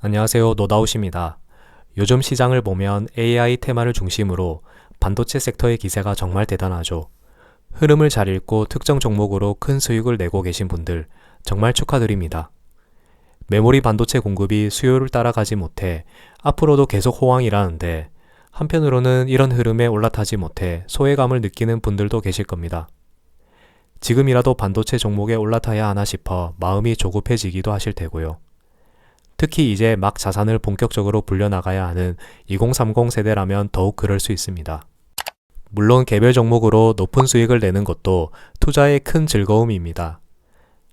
안녕하세요. 노다우십니다. 요즘 시장을 보면 AI 테마를 중심으로 반도체 섹터의 기세가 정말 대단하죠. 흐름을 잘 읽고 특정 종목으로 큰 수익을 내고 계신 분들 정말 축하드립니다. 메모리 반도체 공급이 수요를 따라가지 못해 앞으로도 계속 호황이라는데, 한편으로는 이런 흐름에 올라타지 못해 소외감을 느끼는 분들도 계실 겁니다. 지금이라도 반도체 종목에 올라타야 하나 싶어 마음이 조급해지기도 하실 테고요. 특히 이제 막 자산을 본격적으로 불려나가야 하는 2030 세대라면 더욱 그럴 수 있습니다. 물론 개별 종목으로 높은 수익을 내는 것도 투자의 큰 즐거움입니다.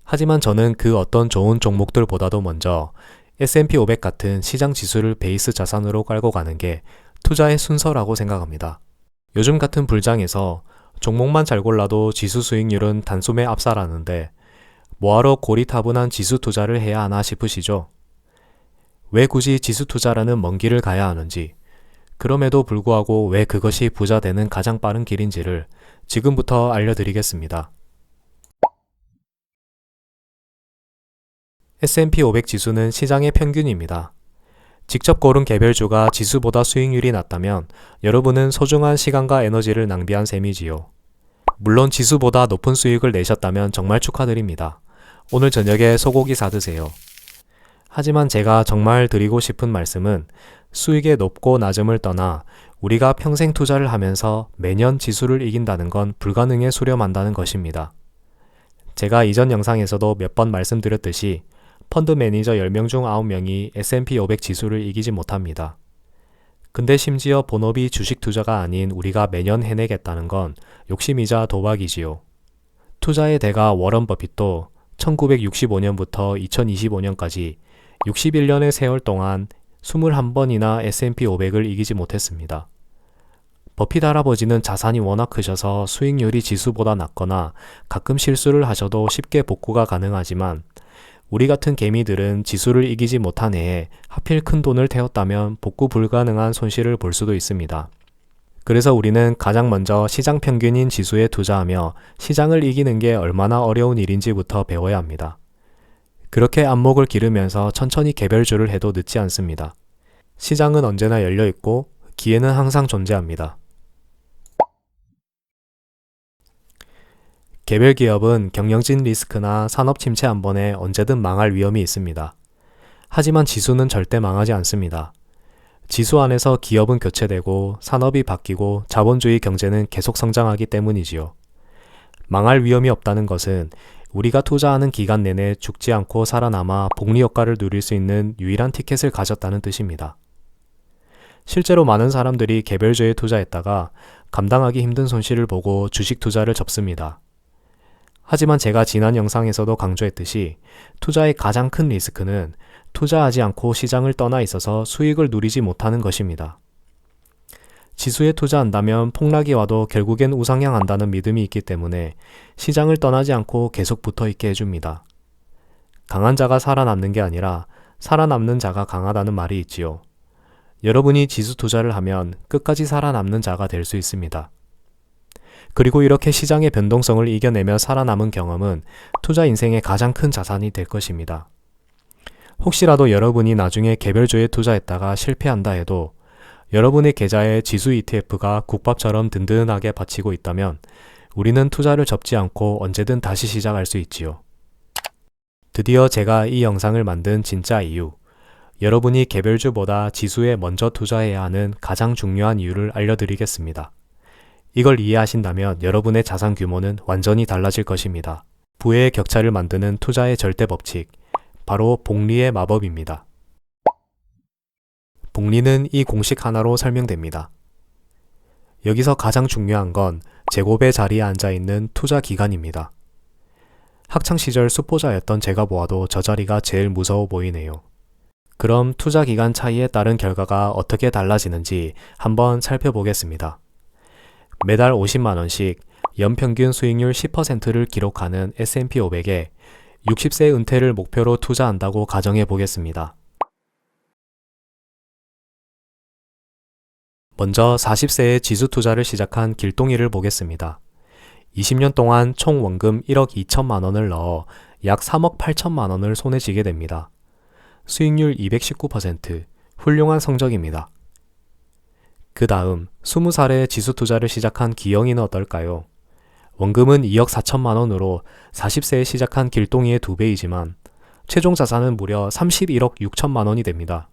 하지만 저는 그 어떤 좋은 종목들보다도 먼저 S&P 500 같은 시장 지수를 베이스 자산으로 깔고 가는 게 투자의 순서라고 생각합니다. 요즘 같은 불장에서 종목만 잘 골라도 지수 수익률은 단숨에 압살하는데 뭐하러 고리타분한 지수 투자를 해야 하나 싶으시죠? 왜 굳이 지수 투자라는 먼 길을 가야 하는지, 그럼에도 불구하고 왜 그것이 부자 되는 가장 빠른 길인지를 지금부터 알려드리겠습니다. S&P 500 지수는 시장의 평균입니다. 직접 고른 개별주가 지수보다 수익률이 낮다면 여러분은 소중한 시간과 에너지를 낭비한 셈이지요. 물론 지수보다 높은 수익을 내셨다면 정말 축하드립니다. 오늘 저녁에 소고기 사드세요. 하지만 제가 정말 드리고 싶은 말씀은, 수익의 높고 낮음을 떠나 우리가 평생 투자를 하면서 매년 지수를 이긴다는 건 불가능에 수렴한다는 것입니다. 제가 이전 영상에서도 몇 번 말씀드렸듯이 펀드 매니저 10명 중 9명이 S&P 500 지수를 이기지 못합니다. 근데 심지어 본업이 주식 투자가 아닌 우리가 매년 해내겠다는 건 욕심이자 도박이지요. 투자의 대가 워런 버핏도 1965년부터 2025년까지 61년의 세월 동안 21번이나 S&P 500을 이기지 못했습니다. 버핏 할아버지는 자산이 워낙 크셔서 수익률이 지수보다 낮거나 가끔 실수를 하셔도 쉽게 복구가 가능하지만, 우리 같은 개미들은 지수를 이기지 못한 해에 하필 큰 돈을 태웠다면 복구 불가능한 손실을 볼 수도 있습니다. 그래서 우리는 가장 먼저 시장 평균인 지수에 투자하며 시장을 이기는 게 얼마나 어려운 일인지부터 배워야 합니다. 그렇게 안목을 기르면서 천천히 개별주를 해도 늦지 않습니다. 시장은 언제나 열려있고 기회는 항상 존재합니다. 개별 기업은 경영진 리스크나 산업 침체 한 번에 언제든 망할 위험이 있습니다. 하지만 지수는 절대 망하지 않습니다. 지수 안에서 기업은 교체되고 산업이 바뀌고 자본주의 경제는 계속 성장하기 때문이지요. 망할 위험이 없다는 것은 우리가 투자하는 기간 내내 죽지 않고 살아남아 복리 효과를 누릴 수 있는 유일한 티켓을 가졌다는 뜻입니다. 실제로 많은 사람들이 개별주에 투자했다가 감당하기 힘든 손실을 보고 주식 투자를 접습니다. 하지만 제가 지난 영상에서도 강조했듯이 투자의 가장 큰 리스크는 투자하지 않고 시장을 떠나 있어서 수익을 누리지 못하는 것입니다. 지수에 투자한다면 폭락이 와도 결국엔 우상향한다는 믿음이 있기 때문에 시장을 떠나지 않고 계속 붙어있게 해줍니다. 강한 자가 살아남는 게 아니라 살아남는 자가 강하다는 말이 있지요. 여러분이 지수 투자를 하면 끝까지 살아남는 자가 될 수 있습니다. 그리고 이렇게 시장의 변동성을 이겨내며 살아남은 경험은 투자 인생의 가장 큰 자산이 될 것입니다. 혹시라도 여러분이 나중에 개별주에 투자했다가 실패한다 해도 여러분의 계좌에 지수 ETF가 국밥처럼 든든하게 받치고 있다면 우리는 투자를 접지 않고 언제든 다시 시작할 수 있지요. 드디어 제가 이 영상을 만든 진짜 이유, 여러분이 개별주보다 지수에 먼저 투자해야 하는 가장 중요한 이유를 알려드리겠습니다. 이걸 이해하신다면 여러분의 자산 규모는 완전히 달라질 것입니다. 부의 격차를 만드는 투자의 절대 법칙, 바로 복리의 마법입니다. 복리는 이 공식 하나로 설명됩니다. 여기서 가장 중요한 건 제곱의 자리에 앉아있는 투자 기간입니다. 학창시절 수포자였던 제가 보아도 저 자리가 제일 무서워 보이네요. 그럼 투자 기간 차이에 따른 결과가 어떻게 달라지는지 한번 살펴보겠습니다. 매달 50만원씩 연평균 수익률 10%를 기록하는 S&P 500에 60세 은퇴를 목표로 투자한다고 가정해 보겠습니다. 먼저 40세에 지수 투자를 시작한 길동이를 보겠습니다. 20년 동안 총 원금 1억 2천만 원을 넣어 약 3억 8천만 원을 손에 쥐게 됩니다. 수익률 219%, 훌륭한 성적입니다. 그 다음 20살에 지수 투자를 시작한 기영이는 어떨까요? 원금은 2억 4천만 원으로 40세에 시작한 길동이의 2배이지만 최종 자산은 무려 31억 6천만 원이 됩니다.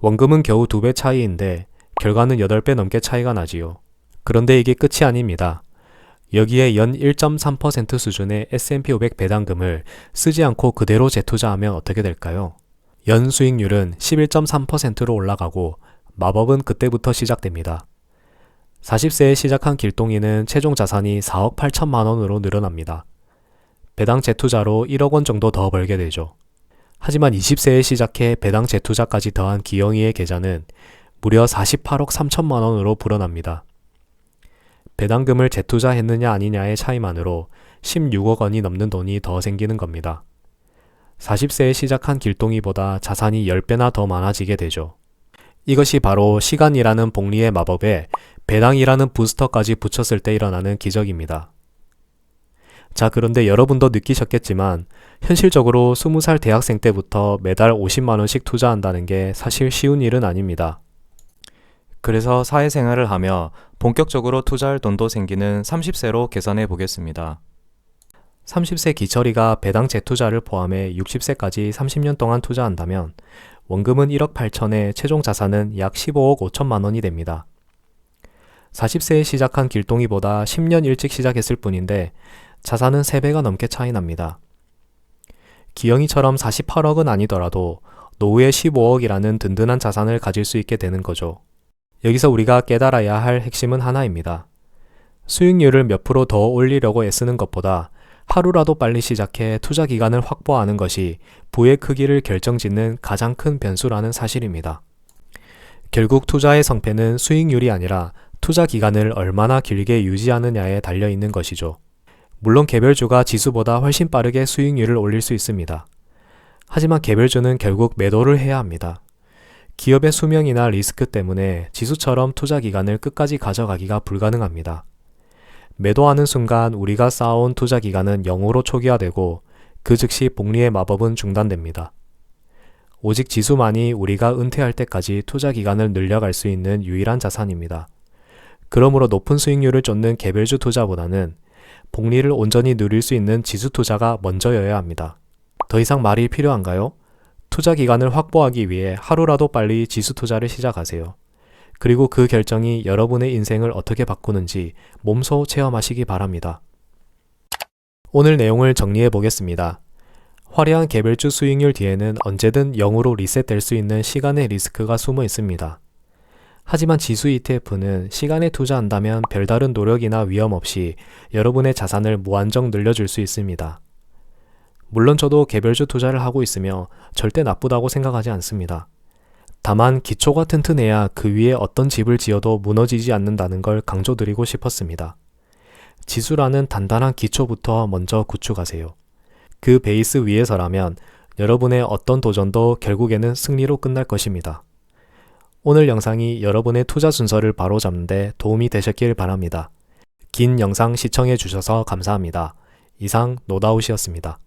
원금은 겨우 2배 차이인데 결과는 8배 넘게 차이가 나지요. 그런데 이게 끝이 아닙니다. 여기에 연 1.3% 수준의 S&P 500 배당금을 쓰지 않고 그대로 재투자하면 어떻게 될까요? 연 수익률은 11.3%로 올라가고 마법은 그때부터 시작됩니다. 40세에 시작한 길동이는 최종 자산이 4억 8천만 원으로 늘어납니다. 배당 재투자로 1억 원 정도 더 벌게 되죠. 하지만 20세에 시작해 배당 재투자까지 더한 기영이의 계좌는 무려 48억 3천만 원으로 불어납니다. 배당금을 재투자했느냐 아니냐의 차이만으로 16억 원이 넘는 돈이 더 생기는 겁니다. 40세에 시작한 길동이보다 자산이 10배나 더 많아지게 되죠. 이것이 바로 시간이라는 복리의 마법에 배당이라는 부스터까지 붙였을 때 일어나는 기적입니다. 자, 그런데 여러분도 느끼셨겠지만 현실적으로 20살 대학생 때부터 매달 50만 원씩 투자한다는 게 사실 쉬운 일은 아닙니다. 그래서 사회생활을 하며 본격적으로 투자할 돈도 생기는 30세로 계산해 보겠습니다. 30세 기철이가 배당 재투자를 포함해 60세까지 30년 동안 투자한다면 원금은 1억 8천에 최종 자산은 약 15억 5천만 원이 됩니다. 40세에 시작한 길동이보다 10년 일찍 시작했을 뿐인데 자산은 3배가 넘게 차이 납니다. 기영이처럼 48억은 아니더라도 노후에 15억이라는 든든한 자산을 가질 수 있게 되는 거죠. 여기서 우리가 깨달아야 할 핵심은 하나입니다. 수익률을 몇 프로 더 올리려고 애쓰는 것보다 하루라도 빨리 시작해 투자 기간을 확보하는 것이 부의 크기를 결정짓는 가장 큰 변수라는 사실입니다. 결국 투자의 성패는 수익률이 아니라 투자 기간을 얼마나 길게 유지하느냐에 달려 있는 것이죠. 물론 개별주가 지수보다 훨씬 빠르게 수익률을 올릴 수 있습니다. 하지만 개별주는 결국 매도를 해야 합니다. 기업의 수명이나 리스크 때문에 지수처럼 투자 기간을 끝까지 가져가기가 불가능합니다. 매도하는 순간 우리가 쌓아온 투자 기간은 0으로 초기화되고 그 즉시 복리의 마법은 중단됩니다. 오직 지수만이 우리가 은퇴할 때까지 투자 기간을 늘려갈 수 있는 유일한 자산입니다. 그러므로 높은 수익률을 쫓는 개별주 투자보다는 복리를 온전히 누릴 수 있는 지수 투자가 먼저여야 합니다. 더 이상 말이 필요한가요? 투자 기간을 확보하기 위해 하루라도 빨리 지수 투자를 시작하세요. 그리고 그 결정이 여러분의 인생을 어떻게 바꾸는지 몸소 체험하시기 바랍니다. 오늘 내용을 정리해 보겠습니다. 화려한 개별주 수익률 뒤에는 언제든 0으로 리셋될 수 있는 시간의 리스크가 숨어 있습니다. 하지만 지수 ETF는 시간에 투자한다면 별다른 노력이나 위험 없이 여러분의 자산을 무한정 늘려줄 수 있습니다. 물론 저도 개별주 투자를 하고 있으며 절대 나쁘다고 생각하지 않습니다. 다만 기초가 튼튼해야 그 위에 어떤 집을 지어도 무너지지 않는다는 걸 강조드리고 싶었습니다. 지수라는 단단한 기초부터 먼저 구축하세요. 그 베이스 위에서라면 여러분의 어떤 도전도 결국에는 승리로 끝날 것입니다. 오늘 영상이 여러분의 투자 순서를 바로잡는 데 도움이 되셨길 바랍니다. 긴 영상 시청해 주셔서 감사합니다. 이상 노다웃이었습니다.